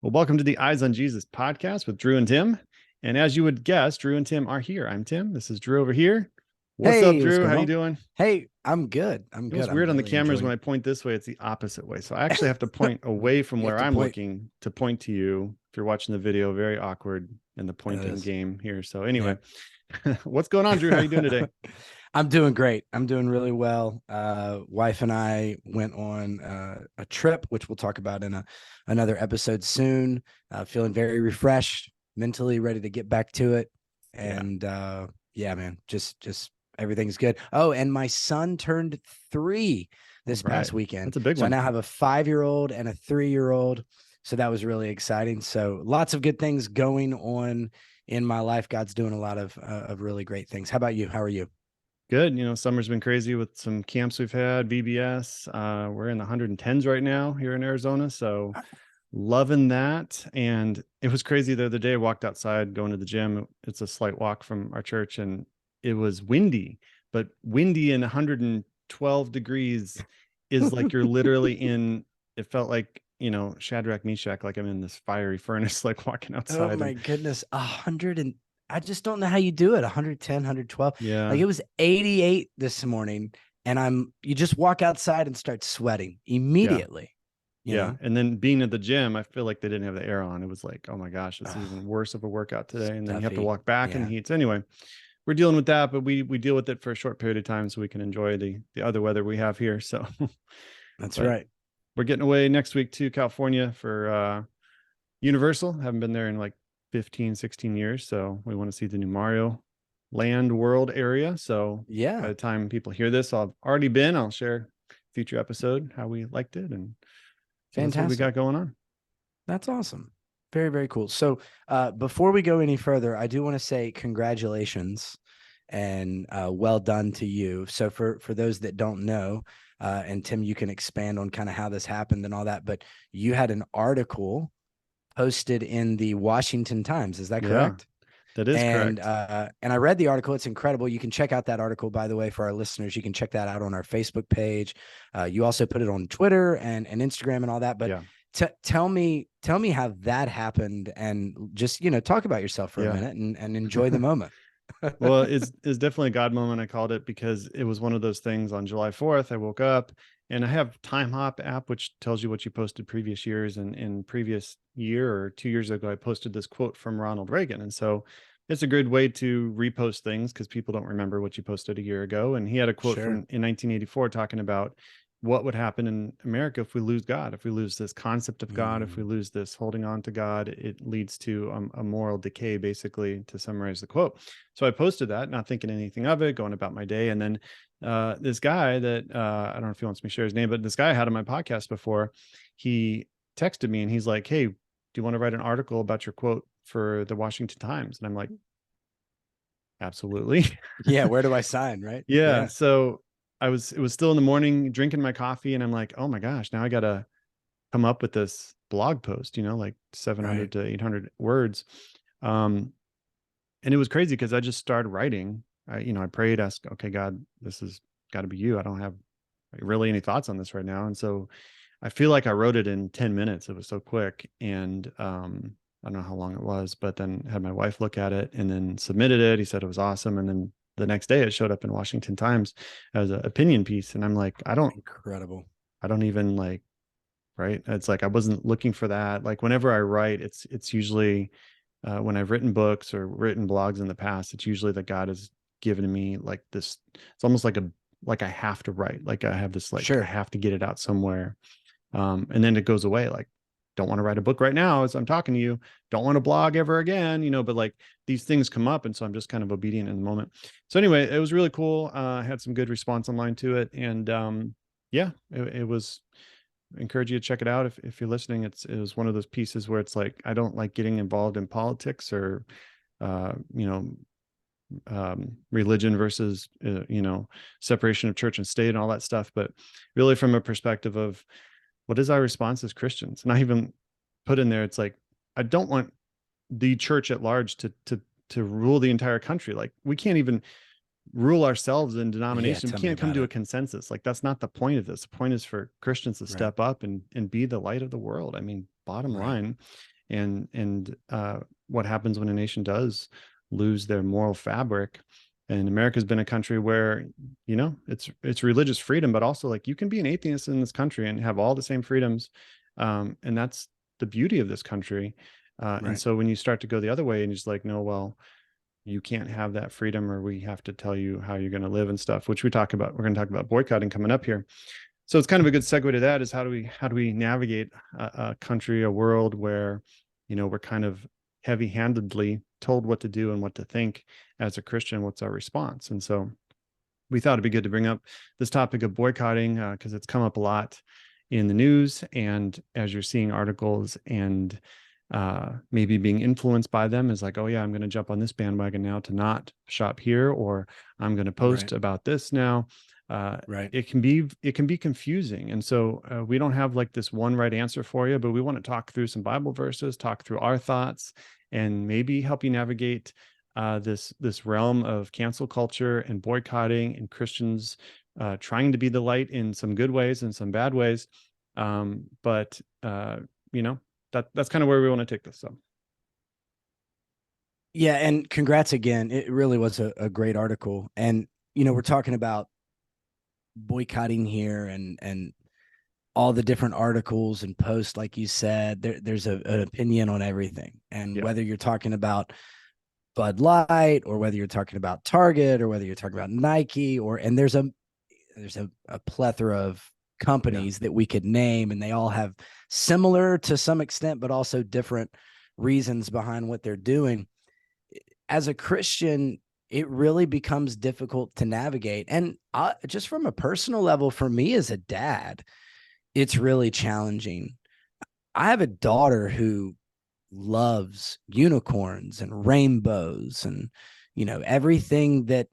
Well, welcome to the Eyes on Jesus podcast with Drew and Tim. And as you would guess, Drew and Tim are here. I'm Tim. This is Drew over here. What's up, Hey, what's Drew? going How you on? doing? Hey, I'm good. I'm You know what's good. I'm weird on the really cameras when enjoying. I point this way, it's the opposite way. So I actually have to point away from You have where to I'm point. looking to point to you. If you're watching the video, very awkward in the That pointing is. game here. So Yeah. anyway, what's going on, Drew? How you doing today? I'm doing great. I'm doing really well. Wife and I went on a trip, which we'll talk about in another episode soon. Feeling very refreshed, mentally ready to get back to it. Yeah. And yeah, man, just everything's good. Oh, and my son turned 3 All this right. past weekend. That's a big So I one. now have a 5-year-old and a 3-year-old. So that was really exciting. So lots of good things going on in my life. God's doing a lot of really great things. How about you? How are you? Good. Summer's been crazy with some camps we've had, VBS. We're in the 110s right now here in Arizona. So loving that. And it was crazy the other day. I walked outside going to the gym. It's a slight walk from our church and it was windy, but windy and 112 degrees is like you're literally in, it felt like, Shadrach, Meshach, like I'm in this fiery furnace, like walking Oh outside. my And goodness. 100 and I just don't know how you do it. 110, 112. yeah, Like it was 88 this morning and you just walk outside and start sweating yeah. immediately, you Yeah. know? And then being at the gym, I feel like they didn't have the air on. It was like, oh my gosh, it's Oh, even worse of a workout today. And then you have to stuffy. walk back in the Yeah, heat. So anyway, we're dealing with that, but we deal with it for a short period of time so we can enjoy the other weather we have here. So that's but right. we're getting away next week to California for Universal. Haven't been there in like 15, 16 years. So we want to see the new Mario Land World area. So by Yeah, the time people hear this, I've already been. I'll share future episode how we liked it. And so that's what we fantastic. got going on. That's awesome. Very, very cool. So, before we go any further, I do want to say congratulations and well done to you. So, for those that don't know, and Tim, you can expand on kind of how this happened and all that, but you had an article posted in the Washington Times. Is that Yeah, correct? that is And correct. and I read the article. It's incredible. You can check out that article, by the way, for our listeners. You can check that out on our Facebook page. You also put it on Twitter and Instagram and all that. But Yeah. tell me how that happened, and just talk about yourself for a Yeah. minute and enjoy the moment. Well, it's definitely a God moment. I called it because it was one of those things on July 4th. I woke up and I have Time Hop app, which tells you what you posted previous years. And in previous year or 2 years ago, I posted this quote from Ronald Reagan. And so it's a good way to repost things because people don't remember what you posted a year ago. And he had a quote from Sure. in 1984 talking about what would happen in America if we lose God, if we lose this concept of God, if we Mm, lose this holding on to God, it leads to a moral decay, basically, to summarize the quote. So I posted that, not thinking anything of it, going about my day. And then this guy that I don't know if he wants me to share his name, but this guy I had on my podcast before, he texted me and he's like, "Hey, do you want to write an article about your quote for the Washington Times?" And I'm like, absolutely. yeah. Where do I sign? Right. Yeah. Yeah. So it was still in the morning drinking my coffee and I'm like, oh my gosh, now I got to come up with this blog post, like Right. 700 to 800 words. Um, and it was crazy because I just started writing. I prayed, asked, okay, God, this has got to be you. I don't have really any thoughts on this right now. And so I feel like I wrote it in 10 minutes. It was so quick. And I don't know how long it was, but then had my wife look at it and then submitted it. He said it was awesome. And then the next day it showed up in Washington Times as an opinion piece. And I'm like, Incredible. I don't even like, right. It's like, I wasn't looking for that. Like whenever I write, it's usually when I've written books or written blogs in the past, it's usually that God has given me like this. It's almost like I have to write. Like I have this, like I Sure. have to get it out somewhere. And then it goes away. Like, don't want to write a book right now as I'm talking to you. Don't want to blog ever again, but like these things come up. And so I'm just kind of obedient in the moment. So anyway, it was really cool. I had some good response online to it. And yeah, it was encourage you to check it out if you're listening. It was one of those pieces where it's like, I don't like getting involved in politics or, uh, you know, religion versus, separation of church and state and all that stuff. But really from a perspective of what is our response as Christians? And I even put in there, it's like, I don't want the church at large to rule the entire country. Like we can't even rule ourselves in Yeah, denomination. We tell me can't come about to a it. consensus. Like that's not the point of this. The point is for Christians to Right. step up and be the light of the world. I mean, bottom Right. line. And what happens when a nation does lose their moral fabric? And America's been a country where, you know, it's religious freedom, but also like you can be an atheist in this country and have all the same freedoms. And that's the beauty of this country. And Right. so when you start to go the other way and you're just like, no, well, you can't have that freedom, or we have to tell you how you're going to live and stuff, which we talk about. We're going to talk about boycotting coming up here. So it's kind of a good segue to that, is how do we navigate a country, a world where, you know, we're kind of heavy-handedly told what to do and what to think. As a Christian, what's our response? And so we thought it'd be good to bring up this topic of boycotting, because it's come up a lot in the news, and as you're seeing articles and maybe being influenced by them, is like, oh yeah, I'm going to jump on this bandwagon now to not shop here, or I'm going to Right. post about this now. uh, Right. it can be confusing, and so we don't have like this one right answer for you, but we want to talk through some Bible verses, talk through our thoughts, and maybe help you navigate this realm of cancel culture and boycotting, and Christians trying to be the light in some good ways and some bad ways. But you know, that's kind of where we want to take this. So Yeah. And congrats again. It really was a great article. And, we're talking about boycotting here and all the different articles and posts, like you said, there's an opinion on everything. And yeah, whether you're talking about Bud Light, or whether you're talking about Target, or whether you're talking about Nike, and there's a plethora of yeah, companies that we could name, and they all have similar to some extent, but also different reasons behind what they're doing. As a Christian, it really becomes difficult to navigate. And just from a personal level, for me as a dad, it's really challenging. I have a daughter who loves unicorns and rainbows and, everything that,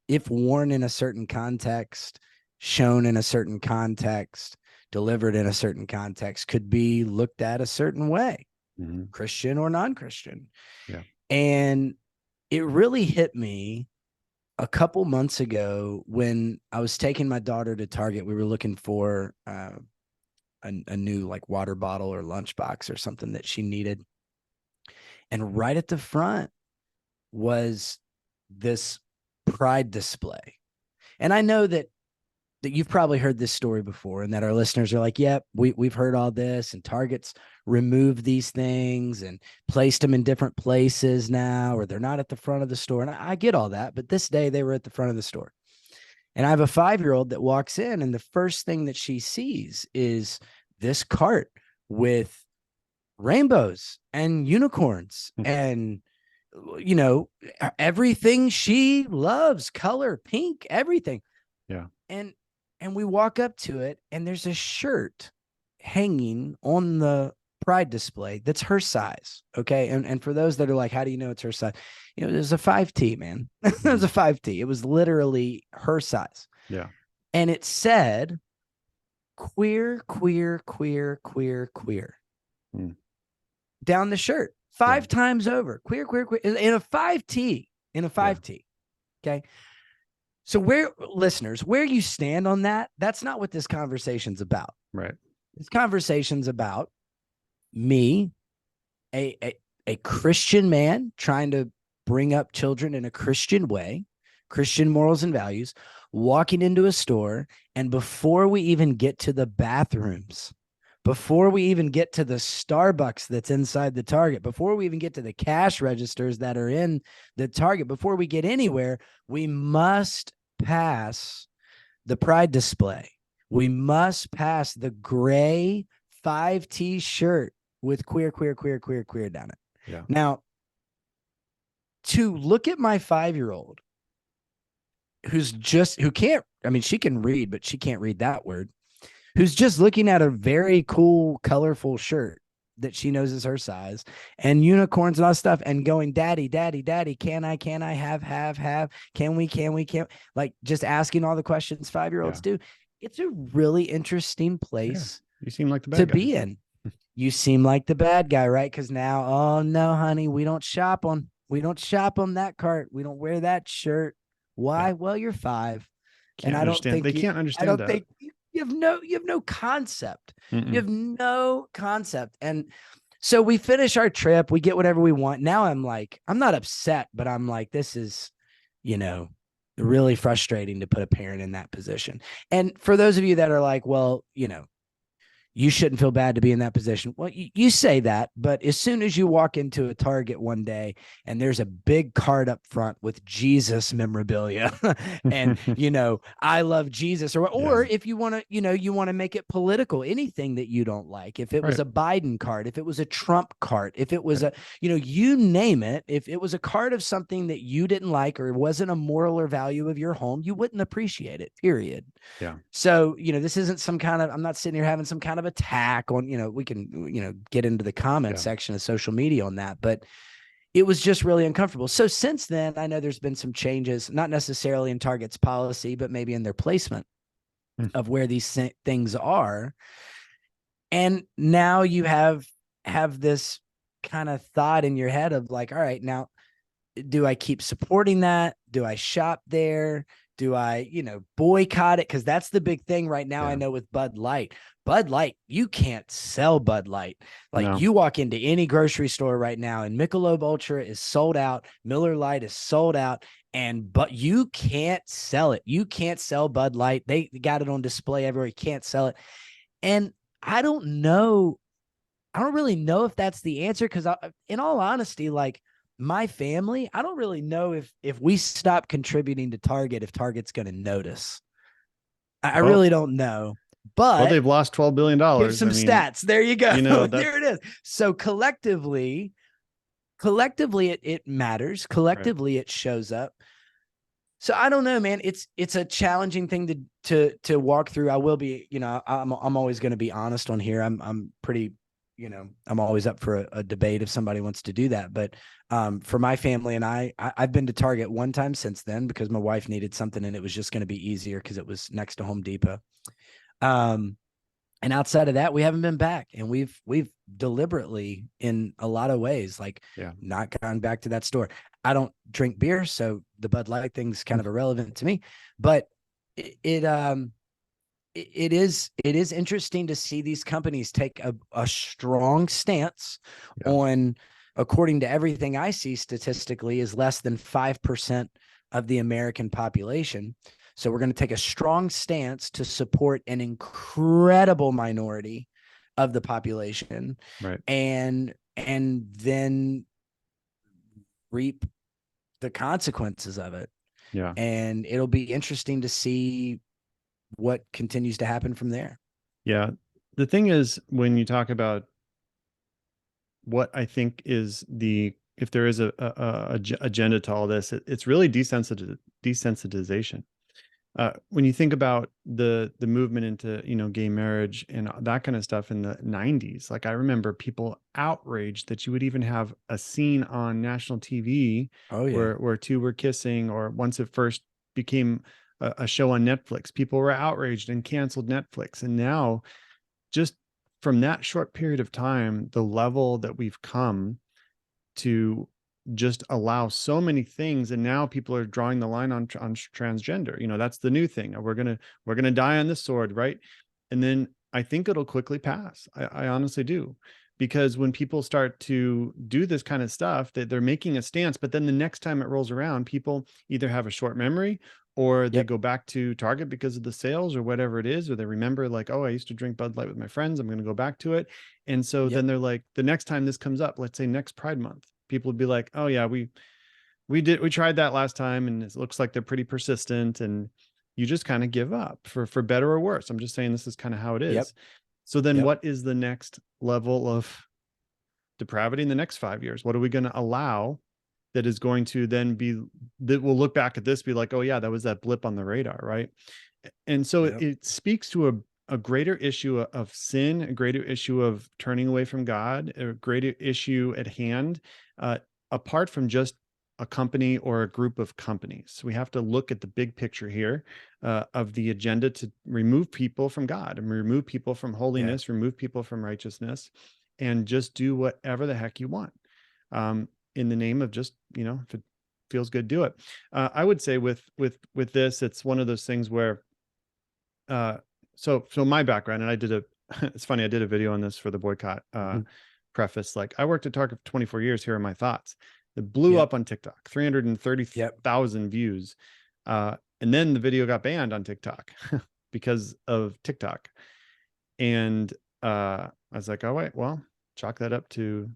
if worn in a certain context, shown in a certain context, delivered in a certain context, could be looked at a certain way, hmm, Christian or non-Christian. yeah, And it really hit me a couple months ago when I was taking my daughter to Target. We were looking for a new like water bottle or lunchbox or something that she needed. And right at the front was this pride display. And I know that you've probably heard this story before, and that our listeners are like, yep, we've heard all this, and Target's removed these things and placed them in different places now, or they're not at the front of the store. And I get all that, but this day they were at the front of the store. And I have a 5-year-old that walks in, and the first thing that she sees is this cart with rainbows and unicorns and, you know, everything she loves, color, pink, everything. yeah, And we walk up to it, and there's a shirt hanging on the pride display that's her size. Okay. And for those that are like, how do you know it's her size? There's a 5T, man. There's hmm, a 5T. It was literally her size. yeah, And it said queer, queer, queer, queer, queer mm, down the shirt yeah, 5 times over. Queer, queer, queer in a 5T. In a yeah, 5T. Okay. So listeners, where you stand on that, that's not what this conversation's about. right, This conversation's about me, a Christian man trying to bring up children in a Christian way, Christian morals and values, walking into a store, and before we even get to the bathrooms, before we even get to the Starbucks that's inside the Target, before we even get to the cash registers that are in the Target, before we get anywhere, we must pass the pride display. We must pass the gray 5T shirt with queer, queer, queer, queer, queer down it. yeah, Now, to look at my 5-year-old who can't, I mean, she can read, but she can't read that word, who's just looking at a very cool, colorful shirt that she knows is her size and unicorns and all that stuff, and going, daddy, daddy, daddy, can I, have, can we, like just asking all the questions 5-year-olds yeah, do. It's a really interesting yeah. place You seem like the to bad guy. be in. You seem like the bad guy, right? Because now, oh no, honey, we don't shop on that cart. We don't wear that shirt. Why? Yeah. Well, you're 5. And Can't understand. They can't I understand don't that. think you have no concept. You Mm-mm. have no concept. And so we finish our trip, we get whatever we want. Now I'm like, I'm not upset, but I'm like, this is, you know, really frustrating to put a parent in that position. And for those of you that are like, well, you shouldn't feel bad to be in that position. Well, you say that, but as soon as you walk into a Target one day and there's a big card up front with Jesus memorabilia and, I love Jesus, or Yeah. if you want to, you want to make it political, anything that you don't like, if it was Right. a Biden card, if it was a Trump card, if it was Right. you name it, if it was a card of something that you didn't like or wasn't a moral or value of your home, you wouldn't appreciate it, period. Yeah. So, this isn't some kind of, I'm not sitting here having some kind of attack on, we can, get into the comment Yeah. section of social media on that, but it was just really uncomfortable. So since then, I know there's been some changes, not necessarily in Target's policy, but maybe in their placement Mm. of where these things are. And now you have this kind of thought in your head of like, all right, now do I keep supporting that? Do I shop there? Do I, boycott it? Because that's the big thing right now. I Yeah. know with Bud Light. Bud Light, you can't sell Bud Light. Like No. you walk into any grocery store right now, and Michelob Ultra is sold out. Miller Lite is sold out, but you can't sell it. You can't sell Bud Light. They got it on display everywhere. You can't sell it, and I don't know. I don't really know if that's the answer because, in all honesty, like my family, I don't really know if we stop contributing to Target, if Target's going to notice. I Well, really don't know, well, but they've lost $12 billion. here's I some mean, stats. There you go. that, There it is. So collectively, it matters. right. Collectively, it shows up. So I don't know, man. It's a challenging thing to walk through. I will be, I'm always going to be honest on here. I'm pretty, I'm always up for a debate if somebody wants to do that. But for my family and I've been to Target one time since then because my wife needed something and it was just going to be easier because it was next to Home Depot. And outside of that, we haven't been back, and we've deliberately, in a lot of ways, like Yeah. not gone back to that store. I don't drink beer, so the Bud Light thing's kind of irrelevant to me. But it is interesting to see these companies take a strong stance Yeah. on, according to everything I see statistically, is less than 5% of the American population. So we're going to take a strong stance to support an incredible minority of the population, Right. and then reap the consequences of it. Yeah. And it'll be interesting to see what continues to happen from there. Yeah. The thing is, when you talk about what I think is if there is a agenda to all this, it's really desensitization. When you think about the movement into, gay marriage and that kind of stuff in the 90s, like I remember people outraged that you would even have a scene on national TV Oh yeah. where two were kissing, or once it first became a show on Netflix, people were outraged and canceled Netflix. And now, just from that short period of time, the level that we've come to just allow so many things, and now people are drawing the line on transgender. That's the new thing. We're gonna die on this sword, right? And then I think it'll quickly pass. I honestly do, because when people start to do this kind of stuff, that they're making a stance, but then the next time it rolls around, people either have a short memory, or they Yep. go back to Target because of the sales or whatever it is, or they remember like, oh, I used to drink Bud Light with my friends, I'm going to go back to it. And so Yep. then they're like, the next time this comes up, let's say next Pride Month, people would be like, oh yeah, we tried that last time, and it looks like they're pretty persistent, and you just kind of give up, for better or worse. I'm just saying this is kind of how it Yep. is. So then Yep. what is the next level of depravity in the next 5 years? What are we going to allow that is going to then be, that we'll look back at this, be like, oh yeah, that was that blip on the radar, right? And so Yep. it speaks to a greater issue of sin, a greater issue of turning away from God, a greater issue at hand, apart from just a company or a group of companies. We have to look at the big picture here, of the agenda to remove people from God and remove people from Yeah. holiness, remove people from righteousness, and just do whatever the heck you want, in the name of just, feels good, do it. I would say with this, it's one of those things where, so my background, and I did it's funny, I did a video on this for the boycott preface. Like, I worked at Target for 24 years. Here are my thoughts. It blew up on TikTok, 330,000 views. And then the video got banned on TikTok because of TikTok. And I was like, oh wait, well, chalk that up to,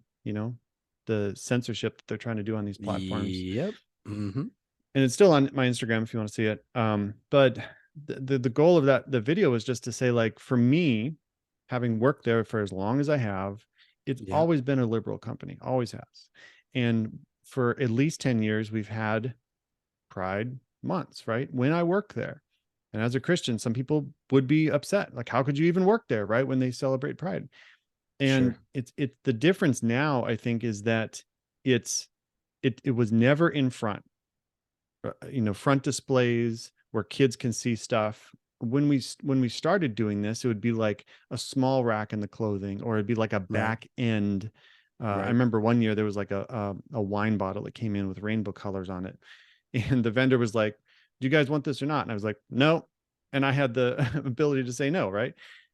the censorship that they're trying to do on these platforms. Yep. And it's still on my Instagram if you want to see it. But the goal of the video was just to say, like, for me, having worked there for as long as I have, it's always been a liberal company, always has. And for at least 10 years, we've had Pride months, right? When I worked there. And as a Christian, some people would be upset. Like, how could you even work there, right? When they celebrate Pride. And it's the difference now, I think, is that it was never in front, front displays where kids can see stuff. When we started doing this, it would be like a small rack in the clothing, or it'd be like a back end. I remember one year there was like a wine bottle that came in with rainbow colors on it. And the vendor was like, do you guys want this or not? And I was like, no. And I had the ability to say no, right?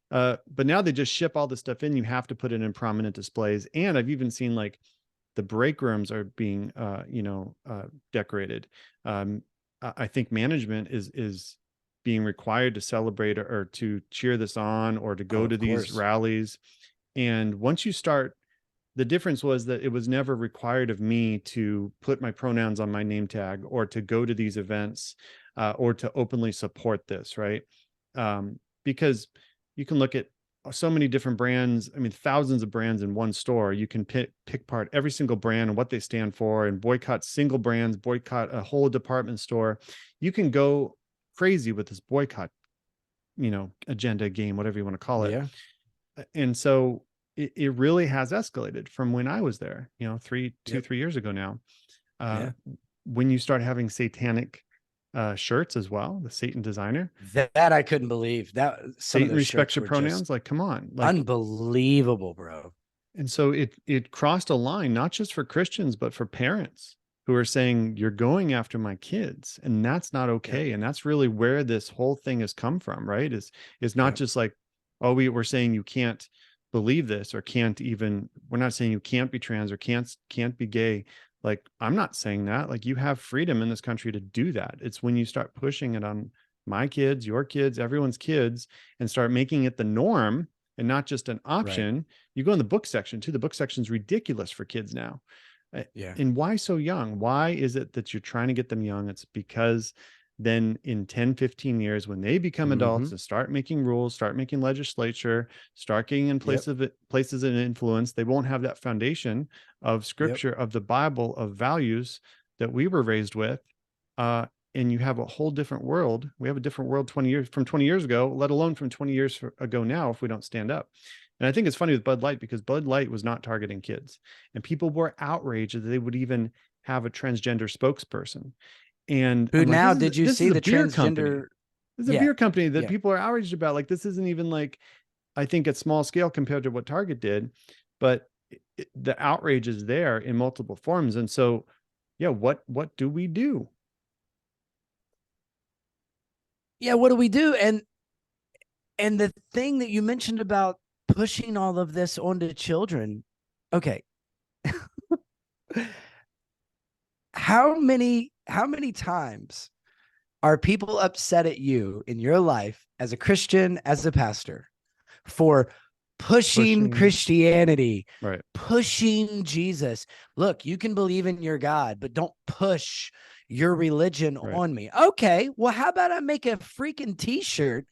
But now they just ship all the stuff in. You have to put it in prominent displays. And I've even seen, like, the break rooms are being, decorated. I think management is being required to celebrate or to cheer this on, or to go to these rallies. And once you start, the difference was that it was never required of me to put my pronouns on my name tag, or to go to these events, or to openly support this, right? Because you can look at so many different brands. I mean, thousands of brands in one store. You can pick apart every single brand and what they stand for, and boycott single brands, boycott a whole department store. You can go crazy with this boycott, agenda game, whatever you want to call it. And so it really has escalated from when I was there, 3 years ago now. When you start having satanic shirts as well, the Satan designer, that I couldn't believe that. Satan respects your pronouns. Like, come on, like, unbelievable, bro. And so it crossed a line, not just for Christians, but for parents who are saying, you're going after my kids, and that's not okay. And that's really where this whole thing has come from, right? Is not just like, oh, we're saying you can't believe this, or we're not saying you can't be trans, or can't be gay. Like, I'm not saying that. Like, you have freedom in this country to do that. It's when you start pushing it on my kids, your kids, everyone's kids, and start making it the norm and not just an option. You go in the book section too. The book section is ridiculous for kids now. And why so young? Why is it that you're trying to get them young? It's because then in 10, 15 years, when they become adults and start making rules, start making legislature, start getting in places of influence, they won't have that foundation of scripture, of the Bible, of values that we were raised with. And you have a whole different world. We have a different world 20 years ago, let alone from 20 years ago now, if we don't stand up. And I think it's funny with Bud Light, because Bud Light was not targeting kids, and people were outraged that they would even have a transgender spokesperson. And who now, did you see the transgender? This is a beer company that people are outraged about. Like, this isn't even, like, I think at small scale compared to what Target did, but the outrage is there in multiple forms. And so, what do we do? Yeah, what do we do? And the thing that you mentioned about pushing all of this onto children, okay. How many times are people upset at you in your life as a Christian, as a pastor, for pushing Christianity, pushing Jesus? Look, you can believe in your God, but don't push your religion on me. Okay, well, how about I make a freaking t-shirt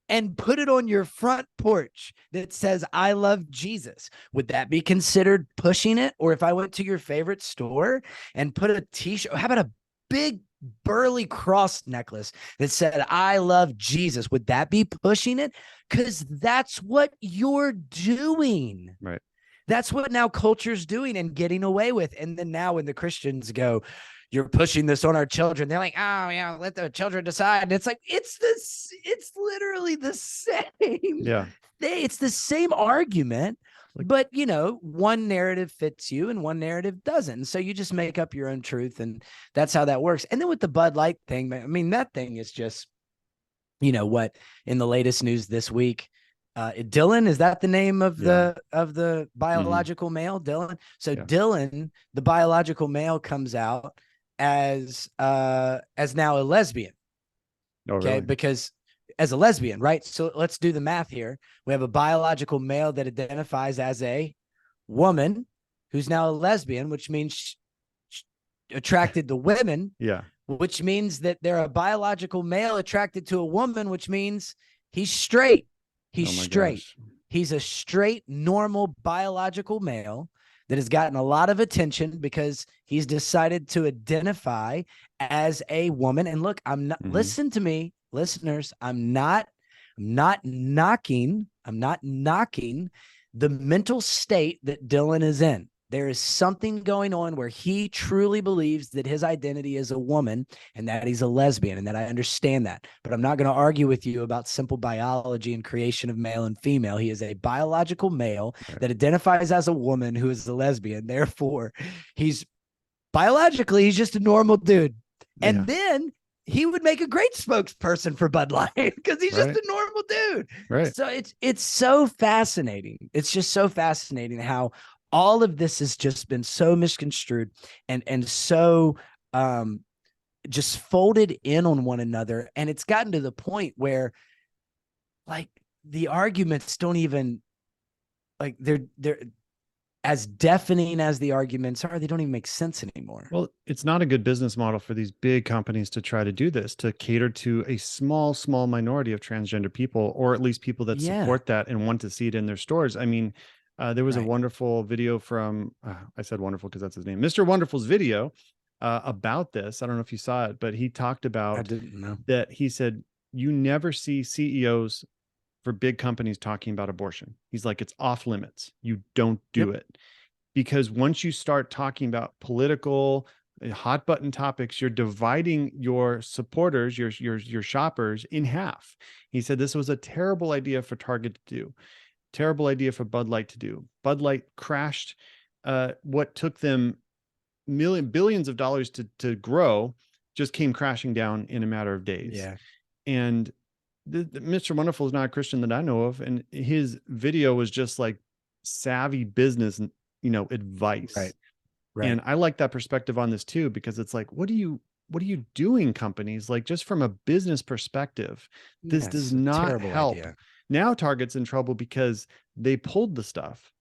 and put it on your front porch that says, I love Jesus? Would that be considered pushing it? Or if I went to your favorite store and put a t-shirt, how about a big burly cross necklace that said, I love Jesus? Would that be pushing it? Because that's what you're doing. Right. That's what now culture's doing and getting away with. And then now when the Christians go, you're pushing this on our children, they're like, oh yeah, let the children decide. And it's like, it's literally the same. Yeah. It's the same argument, Like, but you know, one narrative fits you and one narrative doesn't. So you just make up your own truth, and that's how that works. And then with the Bud Light thing, I mean, that thing is just, you know what, in the latest news this week, Dylan, is that the name of yeah. the Hmm. biological male, Dylan? So Yeah. Dylan, the biological male, comes out as now a lesbian. Oh, Okay, really? because as a lesbian, right? So let's do the math here. We have a biological male that identifies as a woman who's now a lesbian, which means attracted to women, Yeah. which means that they're a biological male attracted to a woman, which means he's straight. He's Oh my straight. gosh. He's a straight, normal biological male that has gotten a lot of attention because he's decided to identify as a woman. And look, I'm not, Hmm. listen to me, listeners, I'm not knocking the mental state that Dylan is in. There is something going on where he truly believes that his identity is a woman and that he's a lesbian, and that I understand that. But I'm not going to argue with you about simple biology and creation of male and female. He is a biological male Right. that identifies as a woman who is a lesbian. Therefore, he's biologically, he's just a normal dude. Yeah. And then he would make a great spokesperson for Bud Light because he's just Right. a normal dude. Right. So it's so fascinating. It's just so fascinating how all of this has just been so misconstrued and so um just folded in on one another. And it's gotten to the point where, like, the arguments don't even, like, they're as deafening as the arguments are, they don't even make sense anymore. Well, it's not a good business model for these big companies to try to do this, to cater to a small minority of transgender people, or at least people that Yeah. support that and want to see it in their stores. I mean, there was a Right. wonderful video from, I said wonderful because that's his name, Mr. Wonderful's video about this. I don't know if you saw it, but he talked I about didn't know. that. He said, you never see CEOs for big companies talking about abortion. He's like, it's off limits. You don't do Yep. it, because once you start talking about political hot button topics, you're dividing your supporters, your shoppers in half. He said this was a terrible idea for Target to do, terrible idea for Bud Light to do. Bud Light crashed what took them billions of dollars to grow, just came crashing down in a matter of days. Yeah. And Mr. Wonderful is not a Christian that I know of, and his video was just like savvy business, advice. Right. And Right. I like that perspective on this too, because it's like, what are you doing, companies? Like, just from a business perspective, this does Yes. not Terrible help. idea. Now Target's in trouble because they pulled the stuff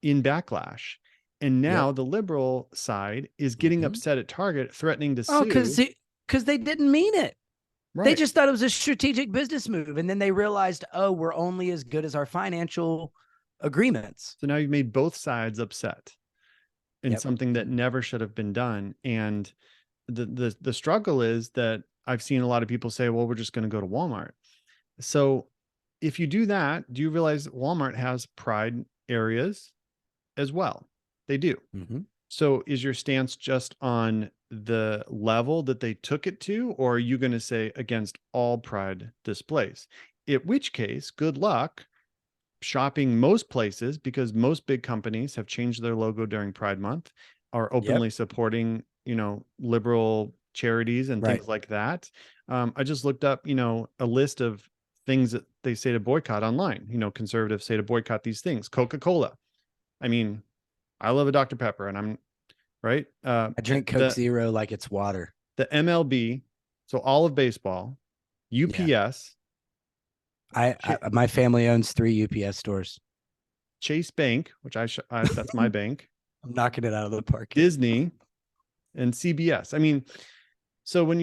in backlash. And Yep. now the liberal side is getting Mm-hmm. upset at Target, threatening to Oh, sue. because they didn't mean it. They Right. just thought it was a strategic business move, and then they realized, oh, we're only as good as our financial agreements. So now you've made both sides upset in Yep. something that never should have been done. And the struggle is that I've seen a lot of people say, well, we're just going to go to Walmart. So if you do that, do you realize that Walmart has pride areas as well? They do. Mm-hmm. So is your stance just on the level that they took it to, or are you going to say against all pride displays? In which case, good luck shopping most places, because most big companies have changed their logo during Pride Month, are Yep. openly supporting, liberal charities and Right. things like that. I just looked up, a list of things that they say to boycott online. Conservatives say to boycott these things. Coca-Cola. I mean, I love a Dr. Pepper, and I'm right. I drink Coke The Zero like it's water. the MLB, so all of baseball, Yeah. UPS, My family owns 3 UPS stores. Chase Bank, which that's my bank, I'm knocking it out of the park here. Disney, and CBS. I mean, so when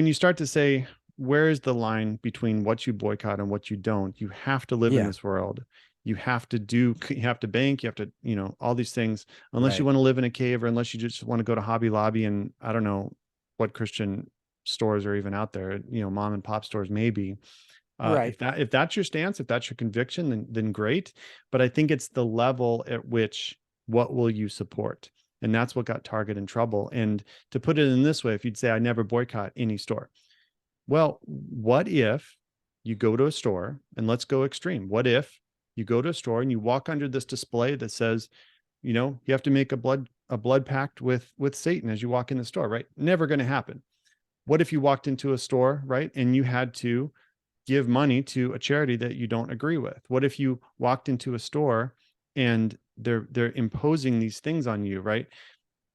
you start to say, where is the line between what you boycott and what you don't, you have to live in Yeah. this world. You have to bank, you have to, all these things, unless you Right. want to live in a cave, or unless you just want to go to Hobby Lobby, and I don't know what Christian stores are even out there, mom and pop stores, maybe. Right. If that's your stance, if that's your conviction, then great. But I think it's the level at which, what will you support? And that's what got Target in trouble. And to put it in this way, if you'd say, I never boycott any store. Well, what if you go to a store, and let's go extreme. What if You go to a store and you walk under this display that says, you know, you have to make a blood pact with Satan as you walk in the store, right? Never going to happen. What if you walked into a store, right, and you had to give money to a charity that you don't agree with? What if you walked into a store and they're imposing these things on you, right?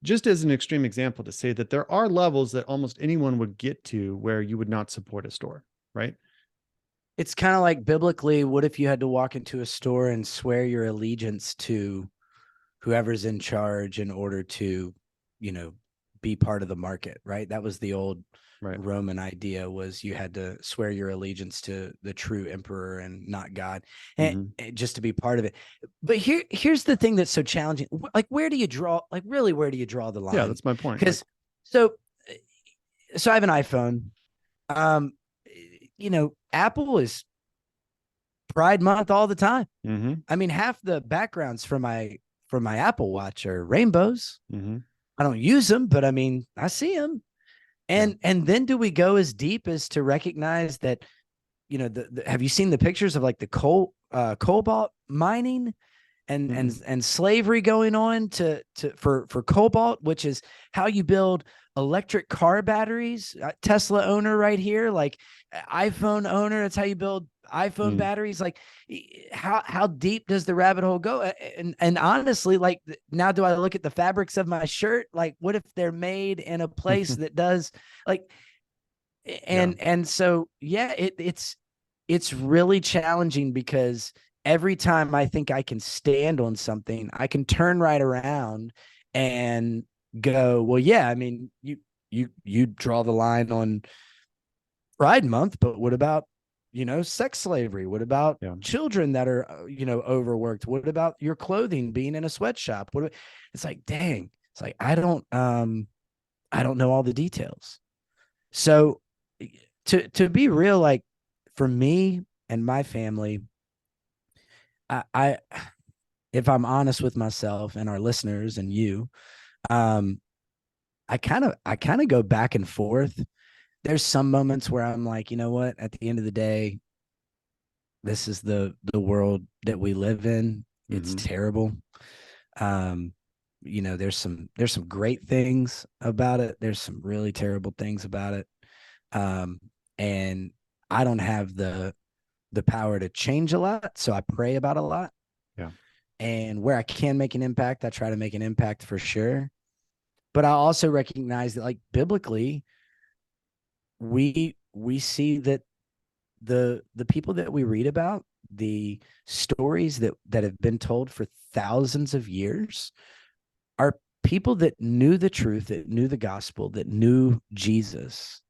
Just as an extreme example to say that there are levels that almost anyone would get to where you would not support a store, right? It's kind of like biblically, what if you had to walk into a store and swear your allegiance to whoever's in charge in order to, you know, be part of the market, right? That was the old Right. Roman idea, was you had to swear your allegiance to the true emperor and not God, and just to be part of it. But here's the thing that's so challenging. Like, where do you draw, like, really, where do you draw the line? Yeah, that's my point. Because so I have an iPhone. You know, Apple is Pride Month all the time. I mean, half the backgrounds for my Apple Watch are rainbows. I don't use them, but I mean, I see them. And then do we go as deep as to recognize that, you know, have you seen the pictures of like the cobalt mining and slavery going on for cobalt, which is how you build electric car batteries? Tesla owner right here, like iPhone owner, that's how you build iPhone batteries. Like, how deep does the rabbit hole go? And honestly, like, now do I look at the fabrics of my shirt? Like, what if they're made in a place that does, like, and so, yeah, it's really challenging, because every time I think I can stand on something, I can turn right around and go, well, yeah, I mean, you draw the line on Pride Month, but what about, you know, sex slavery? What about children that are, you know, overworked? What about your clothing being in a sweatshop? It's like, dang, it's like, I don't know all the details. So to be real, like, for me and my family, I if I'm honest with myself and our listeners and you, I kind of go back and forth. There's some moments where I'm like, you know what, at the end of the day, this is the world that we live in. It's terrible. You know, there's some great things about it. There's some really terrible things about it. And I don't have the power to change a lot, so I pray about a lot. Yeah. And where I can make an impact, I try to make an impact for sure. But I also recognize that, like, biblically, we see that the people that we read about, the stories that have been told for thousands of years, are people that knew the truth, that knew the gospel, that knew Jesus,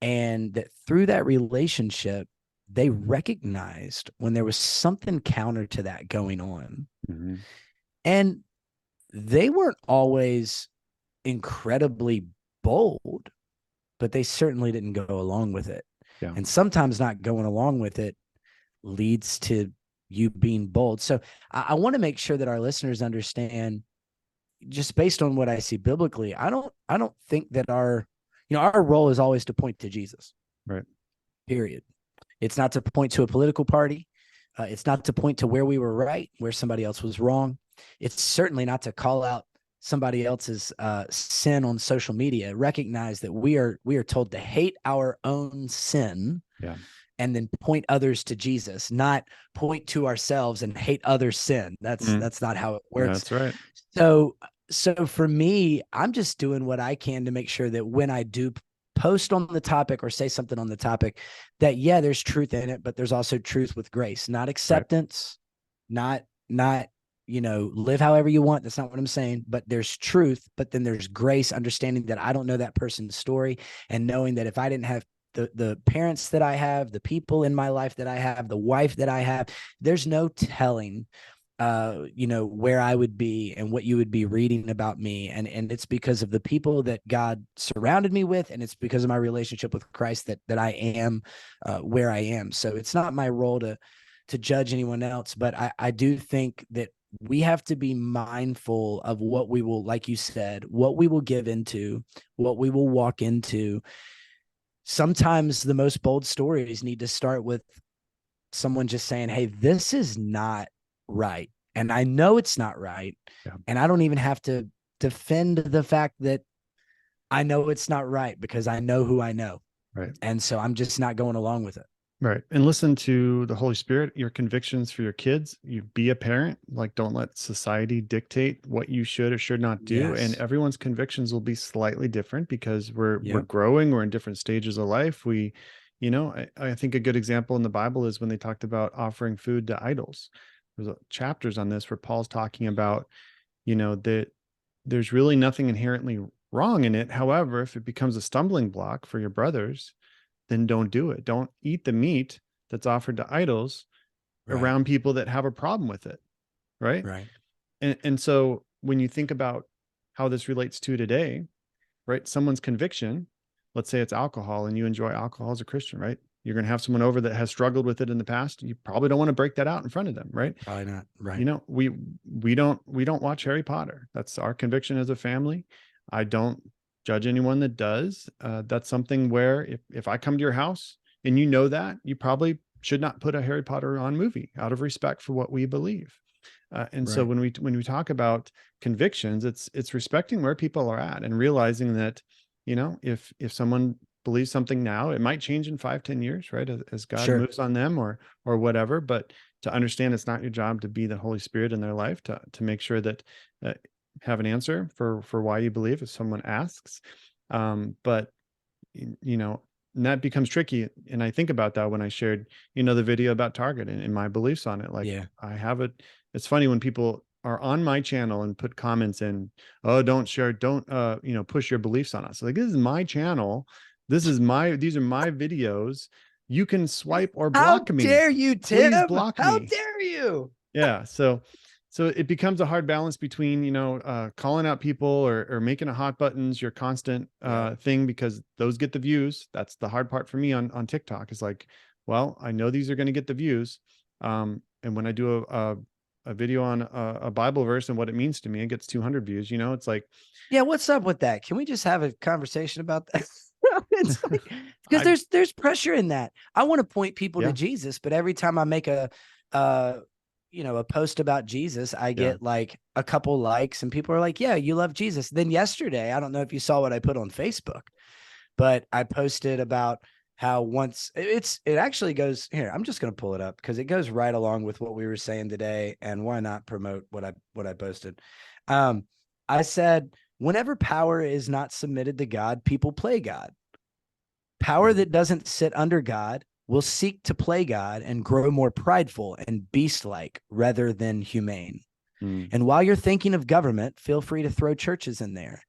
and that through that relationship, they recognized when there was something counter to that going on. And they weren't always incredibly bold, but they certainly didn't go along with it. Yeah. And sometimes not going along with it leads to you being bold. So I want to make sure that our listeners understand, just based on what I see biblically, I don't think that our role is always to point to Jesus. Right. Period. It's not to point to a political party. It's not to point to where we were right, where somebody else was wrong. It's certainly not to call out somebody else's sin on social media. Recognize that we are told to hate our own sin, and then point others to Jesus, not point to ourselves and hate others' sin. That's not how it works. That's right. So for me, I'm just doing what I can to make sure that when I do post on the topic or say something on the topic, that, yeah, there's truth in it, but there's also truth with grace, not acceptance, not, you know, live however you want. That's not what I'm saying, but there's truth, but then there's grace, understanding that I don't know that person's story, and knowing that if I didn't have the parents that I have, the people in my life that I have, the wife that I have, there's no telling you know, where I would be and what you would be reading about me. And it's because of the people that God surrounded me with, and it's because of my relationship with Christ that I am where I am. So it's not my role to judge anyone else, but I do think that we have to be mindful of what we will, like you said, what we will give into, what we will walk into. Sometimes the most bold stories need to start with someone just saying, hey, this is not right. And I know it's not right. Yeah. And I don't even have to defend the fact that I know it's not right because I know who I know. Right. And so I'm just not going along with it. Right. And listen to the Holy Spirit, your convictions for your kids. You be a parent, like don't let society dictate what you should or should not do. And Yes. everyone's convictions will be slightly different because we're Yep. growing, we're in different stages of life. I think a good example in the Bible is when they talked about offering food to idols. There's chapters on this where Paul's talking about, that there's really nothing inherently wrong in it. However, if it becomes a stumbling block for your brothers, then don't do it. Don't eat the meat that's offered to idols Right. around people that have a problem with it. Right. Right. And so when you think about how this relates to today, right? Someone's conviction, let's say it's alcohol and you enjoy alcohol as a Christian, right? You're going to have someone over that has struggled with it in the past. You probably don't want to break that out in front of them, right? Probably not. You Right. know, we don't watch Harry Potter. That's our conviction as a family. I don't judge anyone that does. That's something where if I come to your house and you know that, you probably should not put a Harry Potter on movie out of respect for what we believe. And so Right. when we talk about convictions, it's respecting where people are at and realizing that, if someone believes something now, it might change in 5, 10 years, right? As God Sure. moves on them or whatever. But to understand it's not your job to be the Holy Spirit in their life, to make sure that uh, have an answer for why you believe if someone asks. But and that becomes tricky. And I think about that when I shared, the video about Target and my beliefs on it. Like Yeah. I have it. It's funny when people are on my channel and put comments in, oh, don't share, don't push your beliefs on us. Like this is my channel. These are my videos. You can swipe or How block me. dare you, Please Tim? block How me. dare you? Yeah. So it becomes a hard balance between, calling out people or making a hot buttons your constant Yep. thing because those get the views. That's the hard part for me on TikTok is like, well, I know these are going to get the views. And when I do a video on a Bible verse and what it means to me, it gets 200 views. It's like, Yeah, what's up with that? Can we just have a conversation about that? It's like because I, there's pressure in that. I want to point people to yeah, Jesus, but every time I make uh a post about Jesus, I yeah, get like a couple likes and people are like, "Yeah, you love Jesus." Then yesterday, I don't know if you saw what I put on Facebook, but I posted about how once it actually goes here. I'm just going to pull it up because it goes right along with what we were saying today, and why not promote what I posted. Um, I said whenever power is not submitted to God, people play God. Power mhm, that doesn't sit under God will seek to play God and grow more prideful and beast-like rather than humane. mm, And while you're thinking of government, feel free to throw churches in there.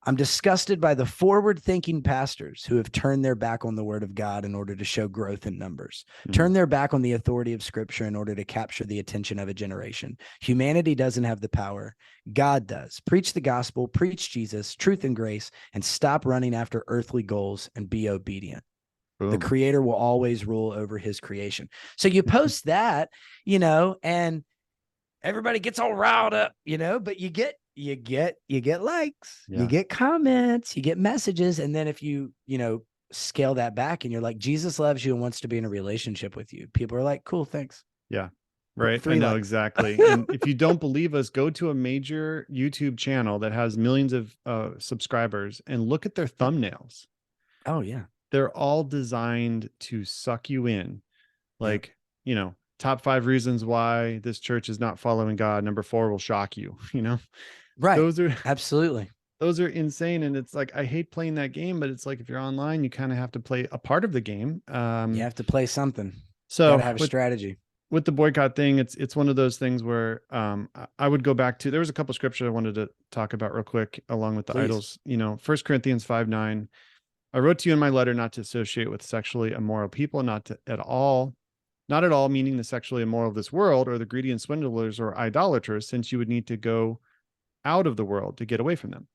I'm disgusted by the forward thinking pastors who have turned their back on the word of God in order to show growth in numbers, mm, turn their back on the authority of scripture in order to capture the attention of a generation. Humanity doesn't have the power. God does. Preach the gospel, preach Jesus, truth and grace, and stop running after earthly goals and be obedient. The boom. creator will always rule over his creation. So you post that, and everybody gets all riled up, but you get likes, you Yeah. get comments, you get messages. And then if you scale that back and you're like, Jesus loves you and wants to be in a relationship with you, people are like, cool, thanks. Yeah. Right. I Three know likes. exactly. And if you don't believe us, go to a major YouTube channel that has millions of subscribers and look at their thumbnails. Oh yeah. They're all designed to suck you in. Yep. Like, top 5 reasons why this church is not following God. Number 4 will shock you. Right. Those are Absolutely. those are insane. And it's like I hate playing that game, but it's like if you're online, you kind of have to play a part of the game. You have to play something. Got So to have a strategy. with the boycott thing, it's one of those things where I would go back to there was a couple of scriptures I wanted to talk about real quick along with the Please. idols. 1 Corinthians 5:9. I wrote to you in my letter not to associate with sexually immoral people, not at all meaning the sexually immoral of this world or the greedy and swindlers or idolaters, since you would need to go out of the world to get away from them.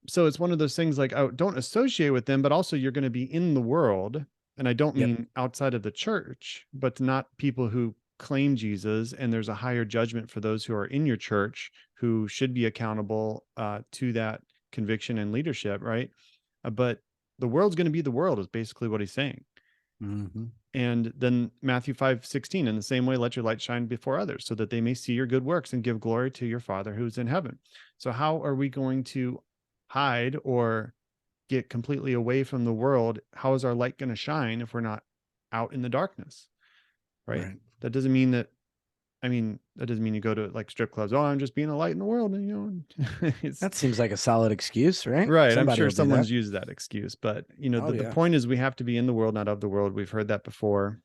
So it's one of those things like, oh, don't associate with them, but also you're going to be in the world. And I don't Yep. mean outside of the church, but not people who claim Jesus. And there's a higher judgment for those who are in your church who should be accountable to that conviction and leadership, right? But the world's going to be the world, is basically what he's saying. Mm-hmm. And then Matthew 5:16, in the same way, let your light shine before others so that they may see your good works and give glory to your Father who's in heaven. So how are we going to hide or get completely away from the world? How is our light going to shine if we're not out in the darkness? Right. Right. That doesn't mean that, I mean, that doesn't mean you go to like strip clubs. Oh, I'm just being a light in the world. And, it's That seems like a solid excuse, right? right. I'm Somebody sure will do that. someone's used that excuse, but Oh the yeah. point is we have to be in the world, not of the world. We've heard that before.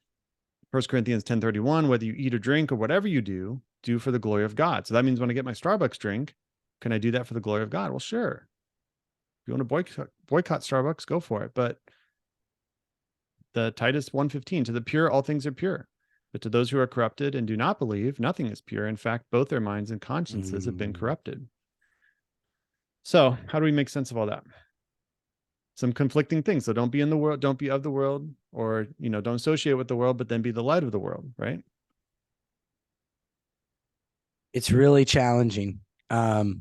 1 Corinthians 10:31, whether you eat or drink or whatever you do for the glory of God. So that means when I get my Starbucks drink, can I do that for the glory of God? Well, sure. If you want to boycott Starbucks, go for it. But the Titus 1:15, to the pure, all things are pure. But to those who are corrupted and do not believe, nothing is pure. In fact, both their minds and consciences have been Mm. corrupted. So how do we make sense of all that? Some conflicting things. So don't be in the world, don't be of the world, or don't associate with the world, but then be the light of the world, right? It's really challenging. I'll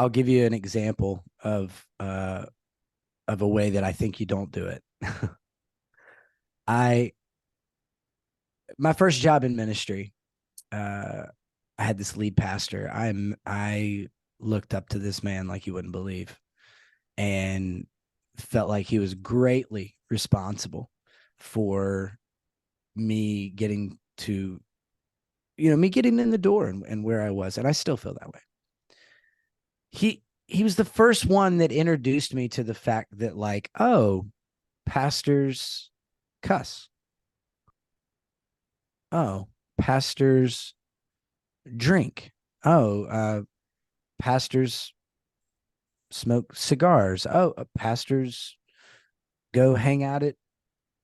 give you an example of a way that I think you don't do it. I My first job in ministry, I had this lead pastor. I looked up to this man like you wouldn't believe, and felt like he was greatly responsible for me getting to, me getting in the door and where I was, and I still feel that way. He was the first one that introduced me to the fact that, like, oh, pastors cuss. Oh, pastors drink. Oh, pastors smoke cigars. Oh, pastors go hang out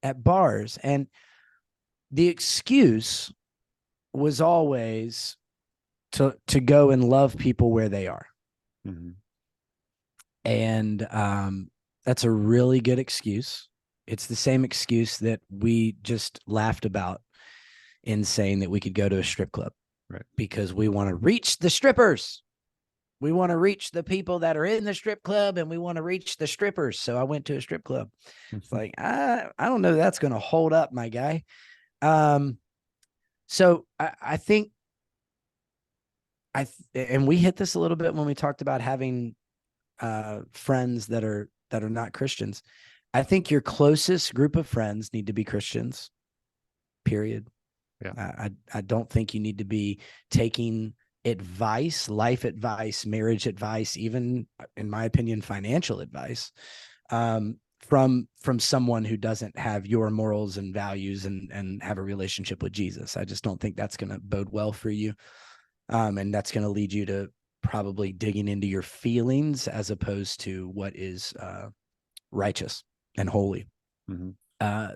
at bars. And the excuse was always to go and love people where they are. Mm-hmm. And that's a really good excuse. It's the same excuse that we just laughed about in saying that we could go to a strip club, Right. because we want to reach the strippers. We want to reach the people that are in the strip club, and we want to reach the strippers. So I went to a strip club. It's like, I don't know that's going to hold up, my guy. So I think and we hit this a little bit when we talked about having friends that are not Christians. I think your closest group of friends need to be Christians, period. Yeah. I don't think you need to be taking advice, life advice, marriage advice, even, in my opinion, financial advice, from someone who doesn't have your morals and values and have a relationship with Jesus. I just don't think that's going to bode well for you. And that's going to lead you to probably digging into your feelings as opposed to what is righteous and holy. Mm-hmm.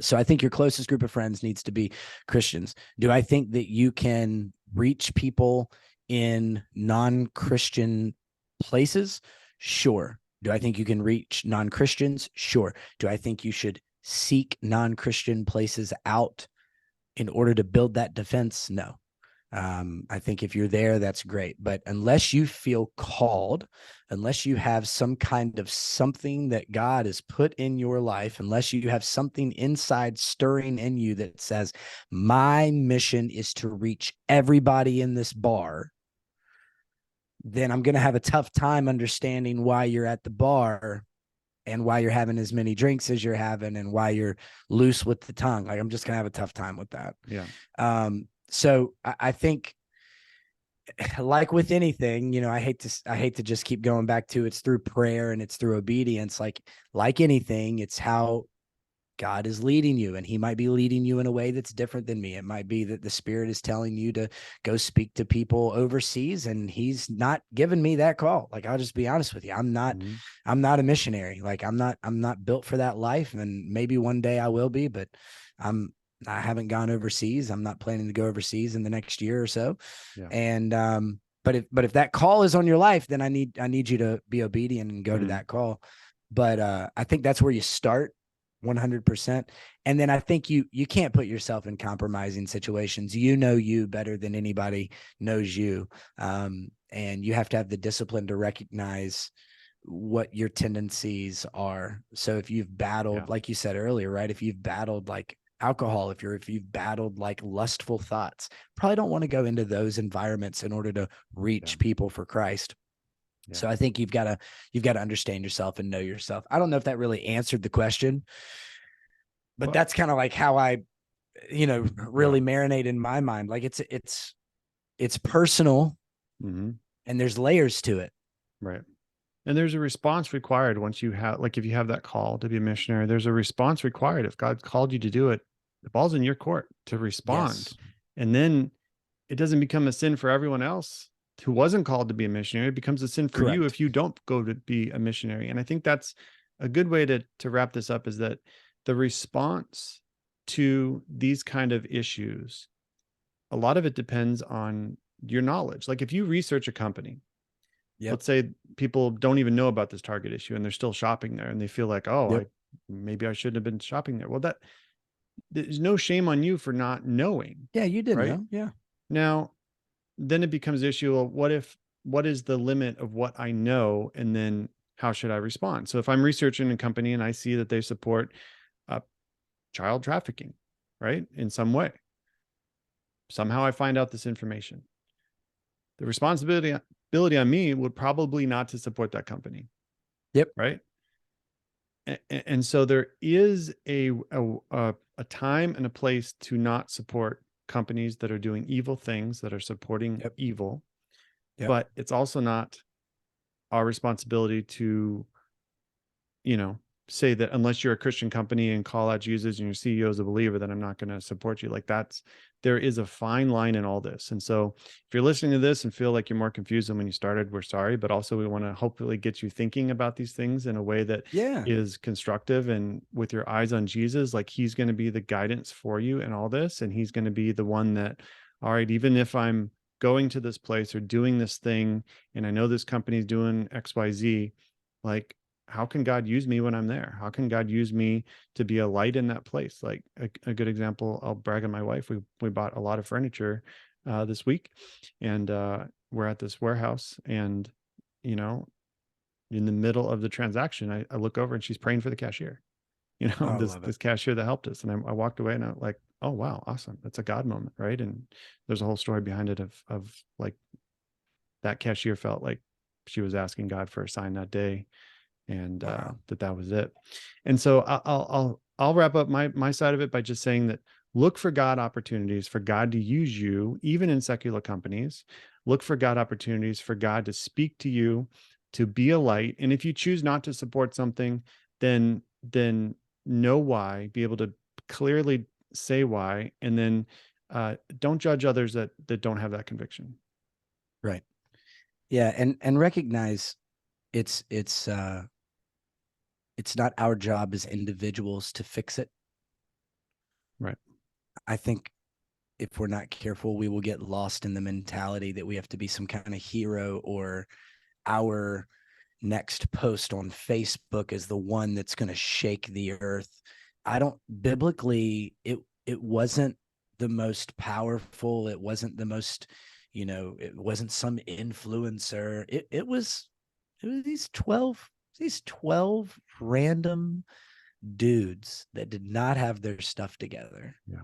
So I think your closest group of friends needs to be Christians. Do I think that you can reach people in non-Christian places? Sure. Do I think you can reach non-Christians? Sure. Do I think you should seek non-Christian places out in order to build that defense? No. I think if you're there, that's great. But unless you feel called, unless you have some kind of something that God has put in your life, unless you have something inside stirring in you that says, my mission is to reach everybody in this bar, then I'm going to have a tough time understanding why you're at the bar and why you're having as many drinks as you're having and why you're loose with the tongue. Like, I'm just going to have a tough time with that. Yeah. So I think, like with anything, I hate to just keep going back to, it's through prayer and it's through obedience. Like anything, it's how God is leading you, and he might be leading you in a way that's different than me. It might be that the Spirit is telling you to go speak to people overseas, and he's not giving me that call. Like, I'll just be honest with you. I'm not a missionary. Like, I'm not built for that life. And maybe one day I will be, but I haven't gone overseas. I'm not planning to go overseas in the next year or so. Yeah. And, but if that call is on your life, then I need you to be obedient and go to that call. But, I think that's where you start 100%. And then I think you can't put yourself in compromising situations. You better than anybody knows you. And you have to have the discipline to recognize what your tendencies are. So if you've battled, Yeah. like you said earlier, right? If you've battled like alcohol, if you've battled like lustful thoughts, probably don't want to go into those environments in order to Yeah. reach people for Christ. Yeah. So I think you've got to understand yourself and know yourself. I don't know if that really answered the question, but Well, that's kind of like how I, yeah. really marinate in my mind. Like it's personal Hmm. and there's layers to it. Right. And there's a response required once you have, like, if you have that call to be a missionary, there's a response required. If God called you to do it, the ball's in your court to respond. Yes, And then it doesn't become a sin for everyone else who wasn't called to be a missionary. It becomes a sin for you correct. if you don't go to be a missionary. And I think that's a good way to wrap this up, is that the response to these kind of issues, a lot of it depends on your knowledge. Like if you research a company, Yep. let's say people don't even know about this target issue and they're still shopping there and they feel like, oh, Yep. maybe I shouldn't have been shopping there. Well, there's no shame on you for not knowing, Yeah, you didn't right? know. Yeah. Now, then it becomes the issue of what is the limit of what I know, and then how should I respond? So if I'm researching a company and I see that they support uh, child trafficking, right, in some way, somehow I find out this information, the responsibility on me would probably not to support that company, Yep. right? And so there is a time and a place to not support companies that are doing evil things, that are supporting Yep. evil, Yep. but it's also not our responsibility to, you know, say that unless you're a Christian company and call out Jesus and your CEO is a believer, then I'm not going to support you. Like there is a fine line in all this. And so if you're listening to this and feel like you're more confused than when you started, we're sorry, but also we want to hopefully get you thinking about these things in a way that Yeah. is constructive and with your eyes on Jesus. Like he's going to be the guidance for you in all this. And he's going to be the one that, all right, even if I'm going to this place or doing this thing, and I know this company's doing XYZ, like, how can God use me when I'm there? How can God use me to be a light in that place? Like a good example, I'll brag on my wife. We bought a lot of furniture this week, and we're at this warehouse, and you know, in the middle of the transaction, I look over and she's praying for the cashier. You Oh, know, I this love it. this cashier that helped us, and I walked away and I'm like, oh wow, awesome. That's a God moment, right? And there's a whole story behind it of like that cashier felt like she was asking God for a sign that day, and Wow. that was it. And so I'll wrap up my side of it by just saying that look for God opportunities for God to use you, even in secular companies. Look for God opportunities for God to speak to you, to be a light. And if you choose not to support something, then know why, be able to clearly say why, and then don't judge others that don't have that conviction. Right. Yeah. And recognize it's it's uh it's not our job as individuals to fix it. Right. I think if we're not careful, we will get lost in the mentality that we have to be some kind of hero, or our next post on Facebook is the one that's going to shake the earth. I don't biblically, it wasn't the most powerful. It wasn't the most, it wasn't some influencer. It was these 12 random dudes that did not have their stuff together. Yeah.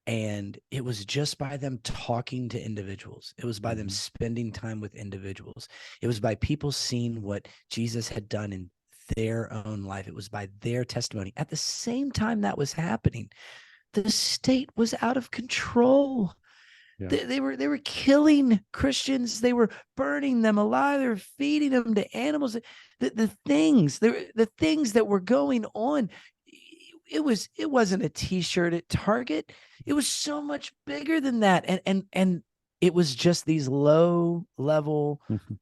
And it was just by them talking to individuals. It was by them Mm-hmm. spending time with individuals. It was by people seeing what Jesus had done in their own life. It was by their testimony. At the same time that was happening, the state was out of control. Yeah. They were killing Christians. They were burning them alive. They were feeding them to animals. The things that were going on. It wasn't a t-shirt at Target. It was so much bigger than that. And it was just these low level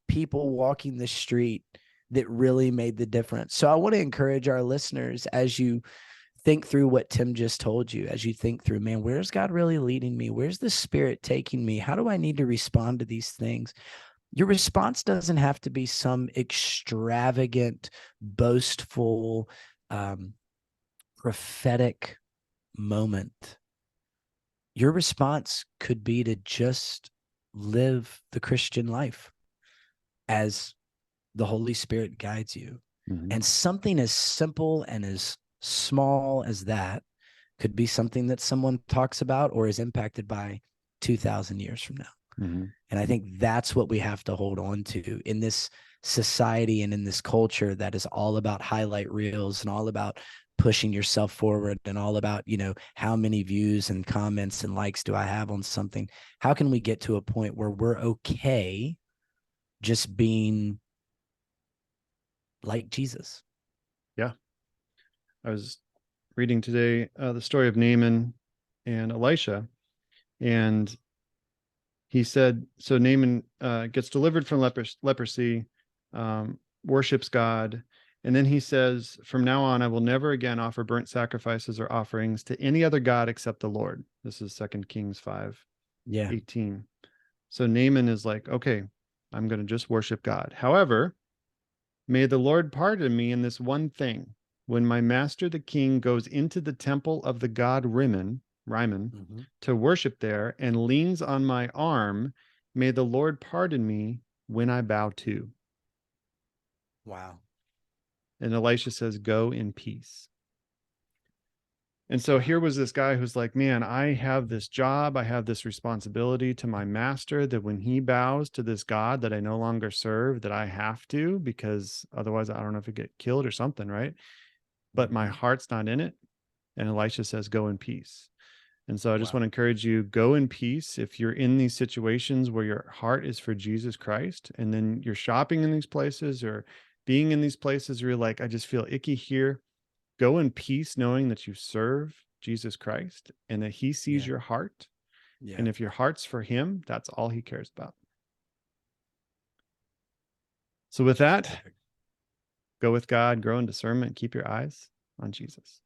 people walking the street that really made the difference. So I want to encourage our listeners, as you think through what Tim just told you, as you think through, man, where's God really leading me? Where's the Spirit taking me? How do I need to respond to these things? Your response doesn't have to be some extravagant, boastful, prophetic moment. Your response could be to just live the Christian life as the Holy Spirit guides you. Mhm. And something as simple and as small as that could be something that someone talks about or is impacted by 2,000 years from now. Mhm. And I think that's what we have to hold on to in this society and in this culture that is all about highlight reels and all about pushing yourself forward and all about, how many views and comments and likes do I have on something? How can we get to a point where we're okay just being like Jesus? Yeah. I was reading today the story of Naaman and Elisha, and he said, so Naaman gets delivered from leprosy, worships God. And then he says, from now on, I will never again offer burnt sacrifices or offerings to any other God except the Lord. This is 2 Kings Yeah. 5:18. So Naaman is like, okay, I'm going to just worship God. However, may the Lord pardon me in this one thing. When my master, the king, goes into the temple of the god Rimmon, Mm-hmm. to worship there and leans on my arm, may the Lord pardon me when I bow to. Wow. And Elisha says, go in peace. And so here Wow. was this guy who's like, man, I have this job, I have this responsibility to my master that when he bows to this God that I no longer serve, that I have to, because otherwise I don't know if I get killed or something, right? But my Mm-hmm. heart's not in it. And Elisha says, go in peace. And so I just Wow. want to encourage you, go in peace. If you're in these situations where your heart is for Jesus Christ, and then you're shopping in these places or being in these places where you're like, I just feel icky here, go in peace, knowing that you serve Jesus Christ and that he sees Yeah. your heart. Yeah. And if your heart's for him, that's all he cares about. So with that, Perfect. go with God, grow in discernment, keep your eyes on Jesus.